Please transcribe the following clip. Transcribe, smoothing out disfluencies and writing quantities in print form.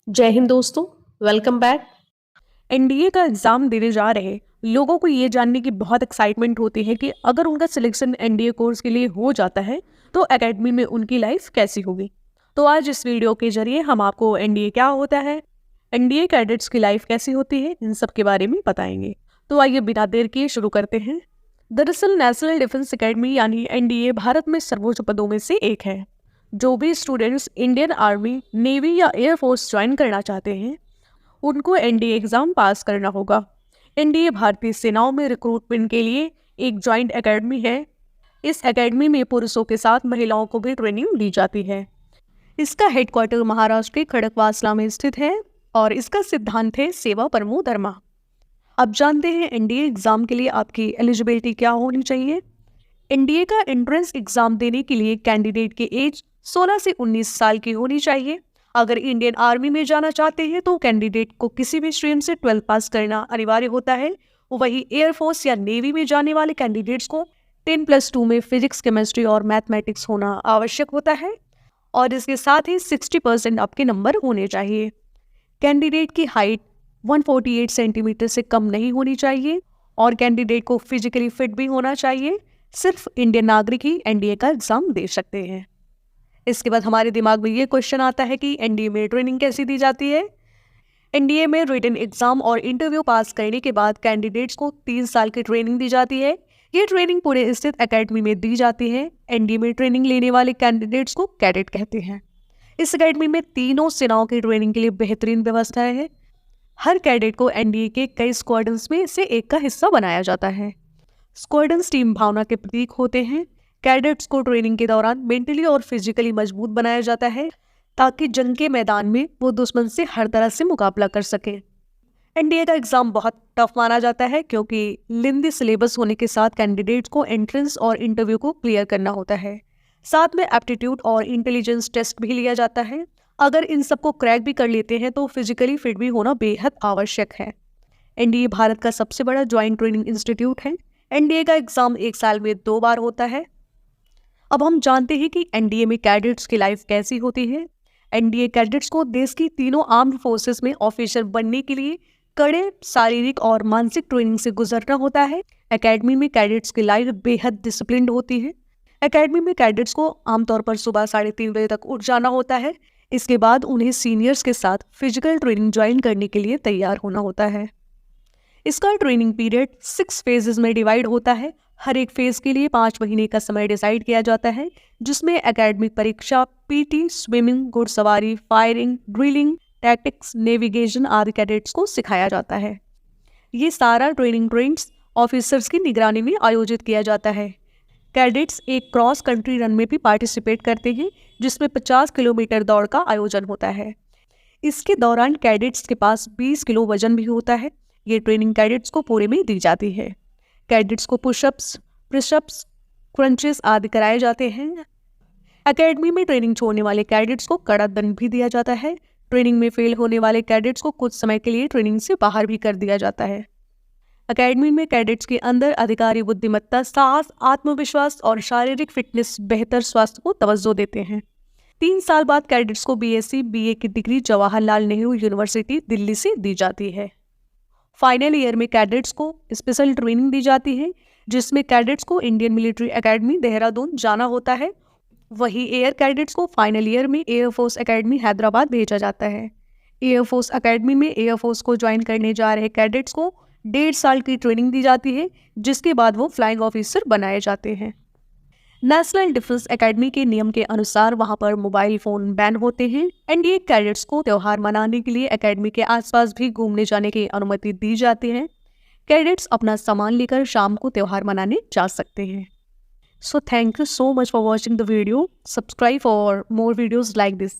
जय हिंद दोस्तों। Welcome back. NDA का एग्जाम देने जा रहे लोगों को ये जानने की बहुत एक्साइटमेंट होती है कि अगर उनका सिलेक्शन एनडीए कोर्स के लिए हो जाता है तो एकेडमी में उनकी लाइफ कैसी होगी। तो आज इस वीडियो के जरिए हम आपको एनडीए क्या होता है, एनडीए कैडेट्स की लाइफ कैसी होती है, इन सब के बारे में बताएंगे। तो आइए बिना देर किए शुरू करते हैं। दरअसल नेशनल डिफेंस एकेडमी यानी एनडीए भारत में सर्वोच्च पदों में से एक है। जो भी स्टूडेंट्स इंडियन आर्मी, नेवी या एयरफोर्स ज्वाइन करना चाहते हैं उनको एनडीए एग्जाम पास करना होगा। एनडीए भारतीय सेनाओं में रिक्रूटमेंट के लिए एक जॉइंट एकेडमी है। इस एकेडमी में पुरुषों के साथ महिलाओं को भी ट्रेनिंग दी जाती है। इसका हेडक्वार्टर महाराष्ट्र के खड़कवासला में स्थित है और इसका सिद्धांत है सेवा परमो धर्मा। अब जानते हैं एनडीए एग्जाम के लिए आपकी एलिजिबिलिटी क्या होनी चाहिए। एनडीए का एंट्रेंस एग्जाम देने के लिए कैंडिडेट की एज 16 से 19 साल की होनी चाहिए। अगर इंडियन आर्मी में जाना चाहते हैं तो कैंडिडेट को किसी भी स्ट्रीम से 12 पास करना अनिवार्य होता है। वही एयरफोर्स या नेवी में जाने वाले कैंडिडेट्स को 10+2 में फिजिक्स, केमिस्ट्री और मैथमेटिक्स होना आवश्यक होता है और इसके साथ ही 60% आपके नंबर होने चाहिए। कैंडिडेट की हाइट 148 सेंटीमीटर से कम नहीं होनी चाहिए और कैंडिडेट को फिजिकली फिट भी होना चाहिए। सिर्फ इंडियन नागरिक ही एनडीए का एग्जाम दे सकते हैं। इसके बाद हमारे दिमाग में ये क्वेश्चन आता है कि एनडीए में ट्रेनिंग कैसी दी जाती है। एनडीए में रिटन एग्जाम और इंटरव्यू पास करने के बाद कैंडिडेट्स को 3 साल की ट्रेनिंग दी जाती है। ये ट्रेनिंग पूरे स्थित एकेडमी में दी जाती है। एनडीए में ट्रेनिंग लेने वाले कैंडिडेट्स को कैडेट कहते हैं। इस एकेडमी में तीनों सेनाओं की ट्रेनिंग के लिए बेहतरीन व्यवस्था है। हर कैडेट को एनडीए के कई स्क्वाड्रंस में से एक का हिस्सा बनाया जाता है। स्क्वाड्रंस टीम भावना के प्रतीक होते हैं। कैडेट्स को ट्रेनिंग के दौरान मेंटली और फिजिकली मजबूत बनाया जाता है ताकि जंग के मैदान में वो दुश्मन से हर तरह से मुकाबला कर सके। एनडीए का एग्जाम बहुत टफ माना जाता है क्योंकि लेंथी सिलेबस होने के साथ कैंडिडेट्स को एंट्रेंस और इंटरव्यू को क्लियर करना होता है। साथ में एप्टीट्यूड और इंटेलिजेंस टेस्ट भी लिया जाता है। अगर इन सबको क्रैक भी कर लेते हैं तो फिजिकली फिट भी होना बेहद आवश्यक है। एनडीए भारत का सबसे बड़ा ज्वाइंट ट्रेनिंग इंस्टीट्यूट है। एनडीए का एग्जाम 1 साल में 2 बार होता है। अब हम जानते हैं कि एनडीए में कैडेट्स की लाइफ कैसी होती है। एनडीए कैडेट्स को देश की तीनों आर्म्ड फोर्सेस में ऑफिसर बनने के लिए कड़े शारीरिक और मानसिक ट्रेनिंग से गुजरना होता है। एकेडमी में कैडेट्स की लाइफ बेहद डिसिप्लिन्ड होती है। एकेडमी में कैडेट्स को आमतौर पर सुबह 3:30 बजे तक उठ जाना होता है। इसके बाद उन्हें सीनियर्स के साथ फिजिकल ट्रेनिंग ज्वाइन करने के लिए तैयार होना होता है। इसका ट्रेनिंग पीरियड 6 फेजेस में डिवाइड होता है। हर एक फेज के लिए 5 महीने का समय डिसाइड किया जाता है जिसमें एकेडमिक परीक्षा, पीटी, स्विमिंग, घुड़सवारी, फायरिंग, ड्रिलिंग, टैक्टिक्स, नेविगेशन आदि कैडेट्स को सिखाया जाता है। ये सारा ट्रेनिंग ट्रेंड्स ऑफिसर्स की निगरानी में आयोजित किया जाता है। कैडेट्स एक क्रॉस कंट्री रन में भी पार्टिसिपेट करते हैं जिसमें 50 किलोमीटर दौड़ का आयोजन होता है। इसके दौरान कैडेट्स के पास 20 किलो वजन भी होता है। ये ट्रेनिंग कैडेट्स को पूरे में दी जाती है। कैडेट्स को पुशअप्स, प्रेसअप्स, क्रंचेस आदि कराए जाते हैं। एकेडमी में ट्रेनिंग छोड़ने वाले कैडेट्स को कड़ा दंड भी दिया जाता है। ट्रेनिंग में फेल होने वाले कैडेट्स को कुछ समय के लिए ट्रेनिंग से बाहर भी कर दिया जाता है। एकेडमी में कैडेट्स के अंदर अधिकारी बुद्धिमत्ता, साहस, आत्मविश्वास और शारीरिक फिटनेस बेहतर स्वास्थ्य को तवज्जो देते हैं। 3 साल बाद कैडेट्स को बीएससी, बीए की डिग्री जवाहरलाल नेहरू यूनिवर्सिटी दिल्ली से दी जाती है। फाइनल ईयर में कैडेट्स को स्पेशल ट्रेनिंग दी जाती है जिसमें कैडेट्स को इंडियन मिलिट्री एकेडमी देहरादून जाना होता है। वही एयर कैडेट्स को फाइनल ईयर में एयरफोर्स एकेडमी हैदराबाद भेजा जाता है। एयरफोर्स एकेडमी में एयरफोर्स को ज्वाइन करने जा रहे कैडेट्स को 1.5 साल की ट्रेनिंग दी जाती है जिसके बाद वो फ्लाइंग ऑफिसर बनाए जाते हैं। नेशनल डिफेंस एकेडमी के नियम के अनुसार वहां पर मोबाइल फोन बैन होते हैं। एनडीए कैडेट्स को त्यौहार मनाने के लिए एकेडमी के आसपास भी घूमने जाने की अनुमति दी जाती है। कैडेट्स अपना सामान लेकर शाम को त्यौहार मनाने जा सकते हैं। So thank you so much for watching the video. Subscribe for more videos like this.